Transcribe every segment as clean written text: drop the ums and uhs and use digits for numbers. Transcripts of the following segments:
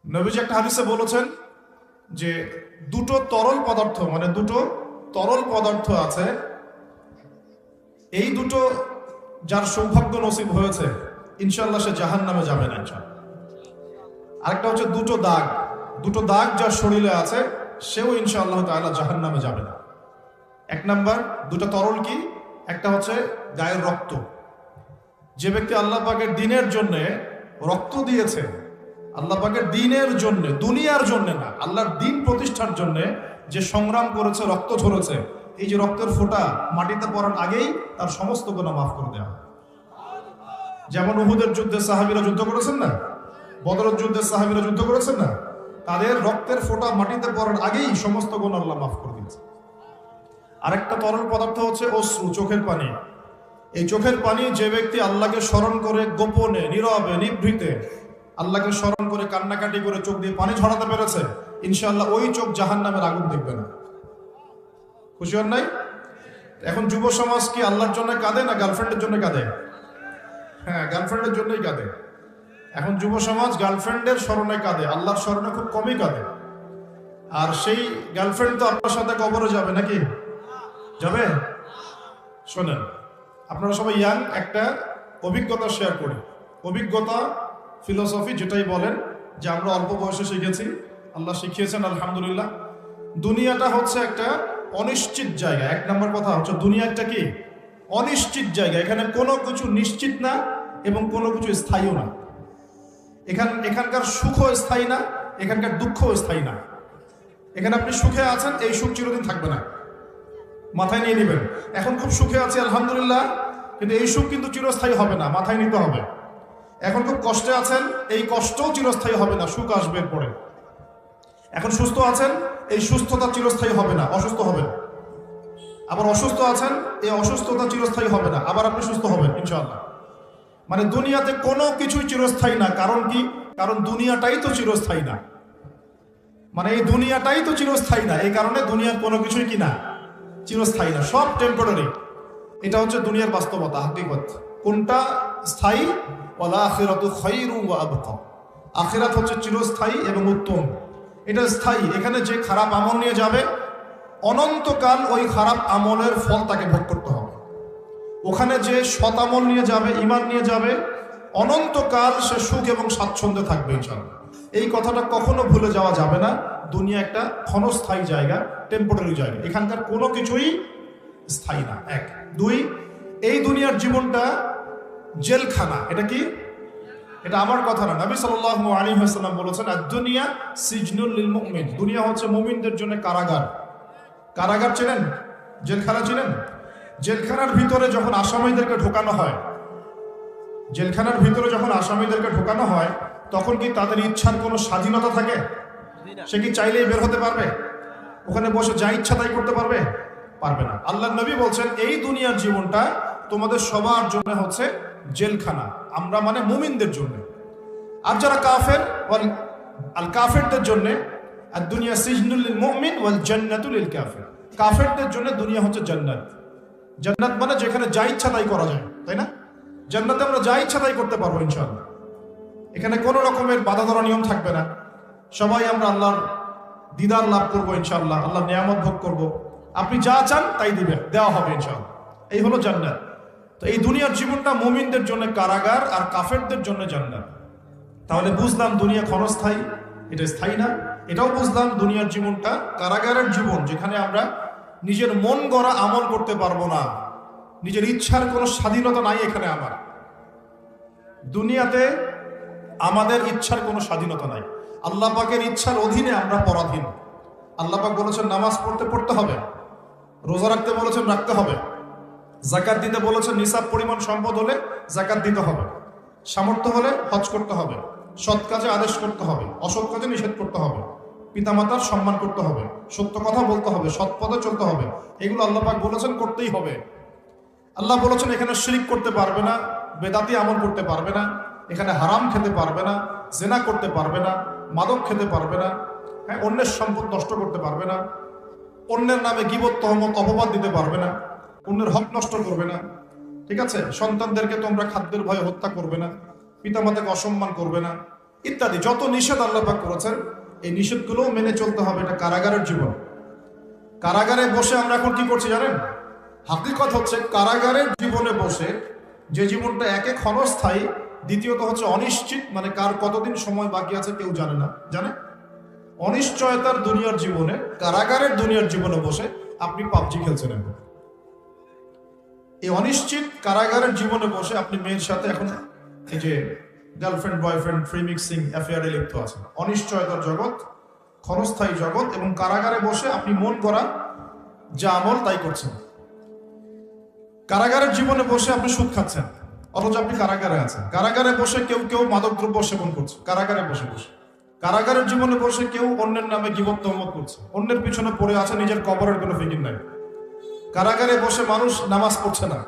নবীজি একটা হাদিসে বলেছেন যে দুটো তরল পদার্থ মানে দুটো তরল পদার্থ আছে, এই দুটো যার সৌভাগ্য নসিব হয়েছে ইনশাআল্লাহ সে জাহান্নামে যাবে না ইনশাআল্লাহ। আরেকটা হচ্ছে দুটো দাগ যার শরীরে আছে সেও ইনশাআল্লাহ তাআলা জাহান্নামে যাবে না। এক নাম্বার দুটো তরল কি? একটা হচ্ছে গায়ের রক্ত। যে ব্যক্তি আল্লাহ পাকের দ্বীনের জন্য রক্ত দিয়েছে, আল্লাহ পাকের দ্বীনের জন্য, দুনিয়ার জন্য না, আল্লাহর দ্বীন প্রতিষ্ঠার জন্য যে সংগ্রাম করেছে, রক্ত ঝরেছে, এই যে রক্তের ফোঁটা মাটিতে পড়ার আগেই তার সমস্ত গুনাহ মাফ করে দেওয়া। যেমন উহুদের যুদ্ধে সাহাবীরা যুদ্ধ করেছেন না, বদরের যুদ্ধে সাহাবীরা যুদ্ধ করেছেন না, তাদের রক্তের ফোঁটা মাটিতে পড়ার আগেই সমস্ত গুনাহ আল্লাহ মাফ করে দিয়েছে। আরেকটা তরল পদার্থ হচ্ছে অশ্রু, চোখের পানি। এই চোখের পানি যে ব্যক্তি আল্লাহকে স্মরণ করে গোপনে, নীরবে, নিভৃতে আল্লাহকে স্মরণ করে কান্নাকাটি করে চোখ দিয়ে পানি ঝরাতে পেরেছে, ইনশাআল্লাহ ওই চোখ জাহান্নামের আগুন দেখবে না। খুশি হন নাই? এখন যুব সমাজ কি আল্লাহর জন্য কাঁদে না গার্লফ্রেন্ডের জন্য কাঁদে? হ্যাঁ, গার্লফ্রেন্ডের জন্যই কাঁদে। এখন যুব সমাজ গার্লফ্রেন্ডের স্মরণে কাঁদে, আল্লাহর স্মরণে খুব কমই কাঁদে। আর সেই গার্লফ্রেন্ড তো আপনার সাথে কবরে যাবে নাকি? যাবে? শোনেন, আপনারা সবাই ইয়াং, একটা অভিজ্ঞতা শেয়ার করি। অভিজ্ঞতা, ফিলোসফি যেটাই বলেন, যে আমরা অল্প বয়সে শিখেছি, আল্লাহ শিখিয়েছেন আলহামদুলিল্লাহ। দুনিয়াটা হচ্ছে একটা অনিশ্চিত জায়গা। এক নম্বর কথা হচ্ছে দুনিয়া একটা কি? অনিশ্চিত জায়গা। এখানে কোনো কিছু নিশ্চিত না এবং কোনো কিছু স্থায়ীও না। এখানকার সুখও স্থায়ী না, এখানকার দুঃখও স্থায়ী না। এখানে আপনি সুখে আছেন, এই সুখ চিরদিন থাকবে না, মাথায় নিয়ে নেবেন। এখন খুব সুখে আছি আলহামদুলিল্লাহ, কিন্তু এই সুখ কিন্তু চিরস্থায়ী হবে না, মাথায় নিতে হবে। এখন খুব কষ্টে আছেন, এই কষ্টও চিরস্থায়ী হবে না, সুখ আসবে পরে। এখন সুস্থ আছেন, এই সুস্থতা চিরস্থায়ী হবে না, অসুস্থ হবেন। আবার অসুস্থ আছেন, এই অসুস্থতা চিরস্থায়ী হবে না, আবার আপনি সুস্থ হবেন ইনশাআল্লাহ। মানে দুনিয়াতে কোনো কিছুই চিরস্থায়ী না। কারণ কি? কারণ দুনিয়াটাই তো চিরস্থায়ী না। মানে এই দুনিয়াটাই তো চিরস্থায়ী না, এই কারণে দুনিয়ার কোনো কিছুই কি না, চিরস্থায়ী না, সব টেম্পোরারি। এটা হচ্ছে দুনিয়ার বাস্তবতা, হাকিকত। কোনটা স্থায়ী? ওয়াল আখিরাতু খায়রু ওয়া আবকা। আখিরাত হচ্ছে চিরস্থায়ী এবং উত্তম, এটা স্থায়ী। এখানে যে খারাপ আমল নিয়ে যাবে, অনন্তকাল ওই খারাপ আমলের ফল তাকে ভোগ করতে হবে। ওখানে যে সৎ আমল নিয়ে যাবে, ঈমান নিয়ে যাবে, অনন্তকাল সে সুখ এবং স্বাচ্ছন্দ্যে থাকবে ইনশাআল্লাহ। এই কথাটা কখনো ভুলে যাওয়া যাবে না। দুনিয়া একটা ক্ষণস্থায়ী জায়গা, টেম্পোরারি জায়গা, এখানকার কোনো কিছুই স্থায়ী না। এক। দুই, এই দুনিয়ার জীবনটা জেলখানা। এটা কি? এটা আমার কথা না, নবী সাল্লাল্লাহু আলাইহি ওয়াসাল্লাম বলেছেন, আদ-দুনিয়া সিজনুল লিল মুমিন। দুনিয়া হচ্ছে মুমিনদের জন্য কারাগার। কারাগার চেনেন? জেলখানা চেনেন? জেলখানার ভিতরে যখন আসামিদেরকে ঢোকানো হয়, জেলখানার ভিতরে যখন আসামিদেরকে ঢোকানো হয়, তখন কি তাদের ইচ্ছার কোনো স্বাধীনতা থাকে? সে কি চাইলেই বের হতে পারবে? ওখানে বসে যা ইচ্ছা তাই করতে পারবে? পারবে না। আল্লাহর নবী বলছেন, এই দুনিয়ার জীবনটা তোমাদের সবার জন্য হচ্ছে জেলখানা। আমরা মানে মুমিনদের জন্য। আর যারা কাফের, আল কাফেরদের জন্য আর দুনিয়া সিজনুল লিল মুমিন ওয়াল জান্নাতু লিল কাফির। কাফেরদের জন্য দুনিয়া হচ্ছে জান্নাত। জান্নাত মানে যেখানে যা ইচ্ছা তাই করা যায়, তাই না? জান্নাতে আমরা যা ইচ্ছা তাই করতে পারবো ইনশাআল্লাহ। এখানে কোনো রকমের বাধা ধরা নিয়ম থাকবে না। সবাই আমরা আল্লাহর দিদার লাভ করবো ইনশাআল্লাহ, আল্লাহর নিয়ামত ভোগ করব। আপনি যা চান তাই দিবে, দেওয়া হবে ইনশাআল্লাহ। এই হলো জান্নাত। তো এই দুনিয়ার জীবনটা মুমিনদের জন্য কারাগার আর কাফেরদের জন্য জান্নাত। তাহলে বুঝলাম দুনিয়া ক্ষণস্থায়ী, এটা স্থায়ী না। এটাও বুঝলাম দুনিয়ার জীবনটা কারাগারের জীবন, যেখানে আমরা নিজের মন গড়া আমল করতে পারবো না, নিজের ইচ্ছার কোনো স্বাধীনতা নাই এখানে। আমার দুনিয়াতে আমাদের ইচ্ছার কোনো স্বাধীনতা নাই, আল্লাহ পাকের ইচ্ছার অধীনে আমরা পরাধীন। আল্লাহ পাক বলেছেন নামাজ পড়তে হবে, রোজা রাখতে বলেছেন রাখতে হবে, যাকাত দিতে বলেছেন নিসাব পরিমাণ সম্পদ হলে যাকাত দিতে হবে, সামর্থ্য হলে হজ করতে হবে, সৎ কাজে আদেশ করতে হবে, অসৎ কাজে নিষেধ করতে হবে, পিতামাতার সম্মান করতে হবে, সত্য কথা বলতে হবে, সৎ পথে চলতে হবে। এগুলো আল্লাহ পাক বলেছেন করতেই হবে। আল্লাহ বলেছেন এখানে শিরক করতে পারবে না, বেদাতি আমল করতে পারবে না, এখানে হারাম খেতে পারবে না, জেনা করতে পারবে না, মাদক খেতে পারবে না, হ্যাঁ, অন্যের সম্পদ নষ্ট করতে পারবে না, অন্যের নামে গীবত তহমত অপবাদ দিতে পারবে না, অন্যের হক নষ্ট করবে না, ঠিক আছে? সন্তানদেরকে তোমরা খাদ্যের ভয়ে হত্যা করবে না, পিতামাতাকে অসম্মান করবে না, ইত্যাদি যত নিষেধ আল্লাহ পাক করেছেন, এই নিষেধগুলো মেনে চলতে হবে। এটা কারাগারের জীবন। কারাগারে বসে আমরা এখন কি করছি জানেন? হাকিকত হচ্ছে কারাগারের জীবনে বসে যে জীবনটা একে ক্ষণস্থায়ী, দ্বিতীয়ত হচ্ছে অনিশ্চিত, মানে কার কতদিন সময় বাকি আছে কেউ জানে না। জানে? অনিশ্চয়তার দুনিয়ার জীবনে, কারাগারের দুনিয়ার জীবনে বসে আপনি পাবজি খেলছেন। এখন এই অনিশ্চিত কারাগারের জীবনে বসে আপনি মেয়ের সাথে এখন এই যে গার্লফ্রেন্ড বয়ফ্রেন্ড ফ্রি মিক্সিং অ্যাফেয়ারে লিপ্ত আছেন। অনিশ্চয়তার জগৎ, ক্ষণস্থায়ী জগৎ, এবং কারাগারে বসে আপনি মন করা যা আমল তাই করছেন। কারাগারের জীবনে বসে আপনি সুদ খাচ্ছেন, অথচ আপনি কারাগারে আছেন। কারাগারে বসে কেউ কেউ মাদকদ্রব্য সেবন করছে, কারাগারে বসে বসে। কারাগারের জীবনে বসে কেউ অন্যের নামে গীবত তহমত করছে, অন্যের পিছনে পড়ে আছে, নিজের কবরের কোনো ফিকির নাই। কারাগারে বসে মানুষ নামাজ পড়ছে না।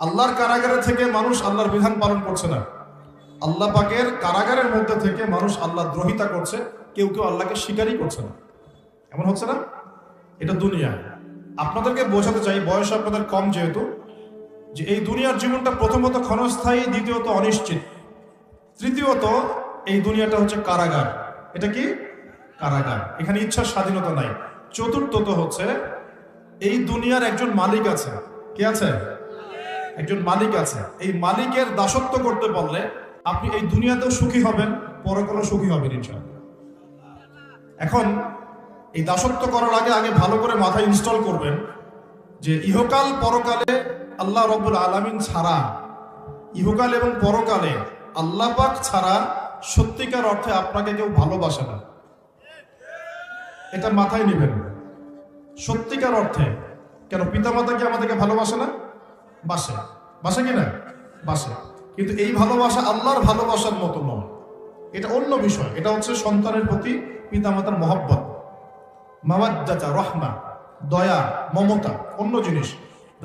আল্লাহর কারাগারে থেকে মানুষ আল্লাহর বিধান পালন করছে না। আল্লাহ পাকের কারাগারের মধ্যে থেকে মানুষ আল্লাহ দ্রোহিতা করছে, কেউ কেউ আল্লাহকে স্বীকারই করছে না। এমন হচ্ছে না? এটা দুনিয়া। আপনাদেরকে বোঝাতে চাই, বয়স আপনাদের কম যেহেতু, যে এই দুনিয়ার জীবনটা প্রথমত ক্ষণস্থায়ী, দ্বিতীয়ত অনিশ্চিত, তৃতীয়ত এই দুনিয়াটা হচ্ছে কারাগার। এটা কি? কারাগার। এখানে ইচ্ছার স্বাধীনতা নাই। চতুর্থত হচ্ছে এই দুনিয়ার একজন মালিক আছে। কে আছে? একজন মালিক আছে। এই মালিকের দাসত্ব করতে পারলে আপনি এই দুনিয়াতেও সুখী হবেন, পরকালেও সুখী হবেন ইনশাআল্লাহ। এখন এই দাসত্ব করার আগে আগে ভালো করে মাথায় ইনস্টল করবেন যে ইহকাল পরকালে আল্লাহ রব্বুল আলামিন ছাড়া, ইহকাল এবং পরকালে আল্লাহ পাক ছাড়া সত্যিকার অর্থে আপনাকে কেউ ভালোবাসে না। এটা মাথায় নেবেন। সত্যিকার অর্থে। কেন? পিতামাতা কি আমাদেরকে ভালোবাসে না? বাসে। বাসে কিনা? বাসে। কিন্তু এই ভালোবাসা আল্লাহর ভালোবাসার মতো নয়, এটা অন্য বিষয়। এটা হচ্ছে সন্তানের প্রতি পিতামাতার মহব্বত, মাওয়াদ্দাতা, রহমা, দয়া, মমতা, অন্য জিনিস।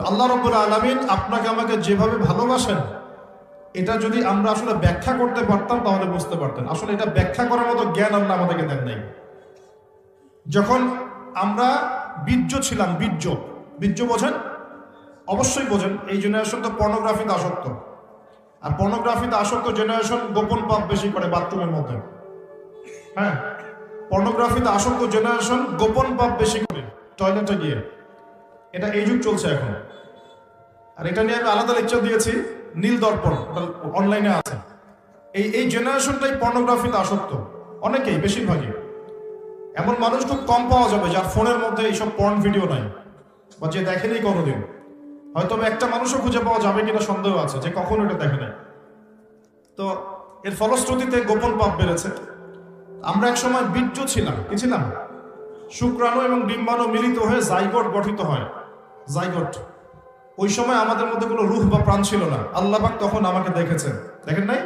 আল্লাহ রাব্বুল আলামিন আপনাকে আমাকে যেভাবে ভালোবাসেন, এটা যদি আমরা আসলে ব্যাখ্যা করতে পারতাম তাহলে বুঝতে পারতেন। আসলে এটা ব্যাখ্যা করার মতো জ্ঞান আল্লাহ আমাদেরকে দেন নাই। যখন আমরা বীর্য ছিলাম, বীর্য, বীর্য বোঝেন? অবশ্যই বোঝেন। এই জেনারেশন তো পর্নোগ্রাফিতে আসক্ত। আর পর্নোগ্রাফিতে আসক্ত জেনারেশন গোপন পাপ বেশি করে বাথরুমের মধ্যে। হ্যাঁ, পর্নোগ্রাফিতে আসক্ত জেনারেশন গোপন পাপ বেশি করে টয়লেটে গিয়ে। এটা এই যুগ চলছে এখন। আর এটা নিয়ে আমি আলাদা লেকচার দিয়েছি, নীল দর্পণ, অনলাইনে আছে। এই জেনারেশনটাই পর্নোগ্রাফিতে আসক্ত। অনেকেই, বেশিরভাগই। এমন মানুষ খুব কম পাওয়া যাবে যার ফোনের মধ্যে এইসব পর্ন ভিডিও নাই, বা যে দেখেনি কোনোদিন। হয়তো একটা মানুষও খুঁজে পাওয়া যাবে কিনা সন্দেহ আছে যে কখনো এটা দেখে নাই। তো এর ফলশ্রুতিতে গোপন পাপ বেড়েছে। আমরা এক সময় বীর্য ছিলাম। কি ছিলাম? শুক্রাণু এবং ডিম্বাণু মিলিত হয়ে জাইগোট গঠিত হয়। জাইগোট। ওই সময় আমাদের মধ্যে কোনো রূহ বা প্রাণ ছিল না। আল্লাহ পাক তখন আমাকে দেখেছেন। দেখেন নাই?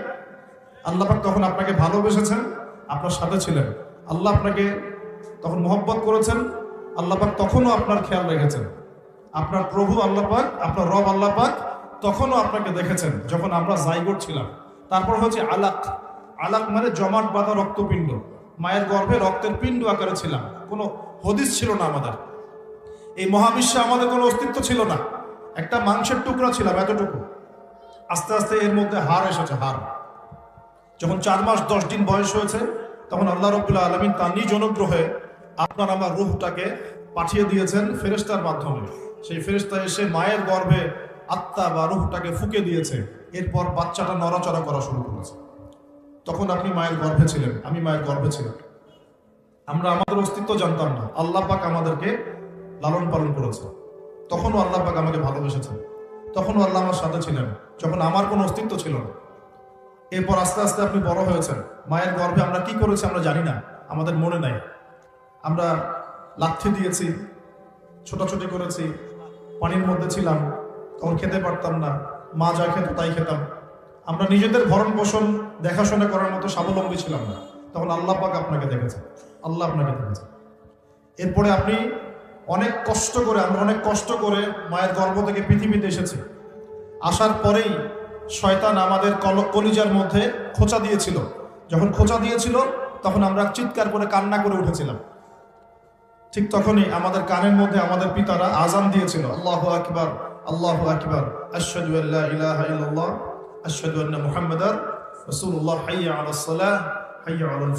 আল্লাহ পাক তখন আপনাকে ভালোবেসেছেন, আপনার সাথে ছিলেন। আল্লাহ আপনাকে তখন মহব্বত করেছেন। আল্লাহ পাক তখনও আপনার খেয়াল রেখেছেন। আপনার প্রভু আল্লাহ পাক, আপনার রব আল্লাহ পাক তখনও আপনাকে দেখেছেন যখন আমরা জাইগোট ছিলাম। তারপর হচ্ছে আলাক। আলাক মানে জমাট বাঁধা রক্তপিণ্ড। মায়ের গর্ভে রক্তের পিণ্ড আকারে ছিলাম। কোনো হদিস ছিল না আমাদের। এই মহাবিশ্বে আমাদের কোনো অস্তিত্ব ছিল না। একটা মাংসের টুকরা ছিলাম, এতটুকু। আস্তে আস্তে এর মধ্যে হাড় এসেছে, হাড়। যখন 4 মাস 10 দিন বয়স হয়েছে, তখন আল্লাহ রাব্বুল আলামিন তার নিজ অনুগ্রহে আপনার আমার রূহটাকে পাঠিয়ে দিয়েছেন ফেরেশতার মাধ্যমে। সেই ফেরেশতা এসে মায়ের গর্ভে আত্মা বা রূহটাকে ফুঁকে দিয়েছে। এরপর বাচ্চাটা নড়াচড়া করা শুরু করেছে। তখন আপনি মায়ের গর্ভে ছিলেন, আমি মায়ের গর্ভে ছিলাম। আমরা আমাদের অস্তিত্ব জানতাম না। আল্লাহ পাক আমাদেরকে লালন পালন করেছে। তখনও আল্লাহ পাক আমাকে ভালোবেসেছেন। তখনও আল্লাহ আমার সাথে ছিলেন যখন আমার কোনো অস্তিত্ব ছিল না। এরপর আস্তে আস্তে আপনি বড় হয়েছেন। মায়ের গর্ভে আমরা কি করেছি আমরা জানি না, আমাদের মনে নাই। আমরা লাথি দিয়েছি, ছোটাছুটি করেছি, পানির মধ্যে ছিলাম, তখন খেতে পারতাম না। মা যা খেত তাই খেতাম। আমরা নিজেদের ভরণ পোষণ দেখাশোনা করার মতো স্বাবলম্বী ছিলাম না। তখন আল্লাহ পাক আপনাকে দেখেছেন। আল্লাহ আপনাকে দেখেছেন। এরপরে আপনি অনেক কষ্ট করে, আমরা অনেক কষ্ট করে মায়ের গর্ভ থেকে পৃথিবীতে এসেছি। আসার পরেই শয়তান আমাদের কলিজার মধ্যে খোঁচা দিয়েছিল। যখন খোঁচা দিয়েছিল তখন আমরা চিৎকার করে কান্না করে উঠেছিলাম। ঠিক তখনই আমাদের কানের মধ্যে আমাদের পিতারা আজান দিয়েছিল, আল্লাহু আকবার, আল্লাহু আকবার, আশহাদু আল্লা ইলাহা ইল্লাল্লাহ, আশহাদু আন্না মুহাম্মাদার রাসূলুল্লাহ, হাইয়া আলাস সালাহ, হাইয়া আলাল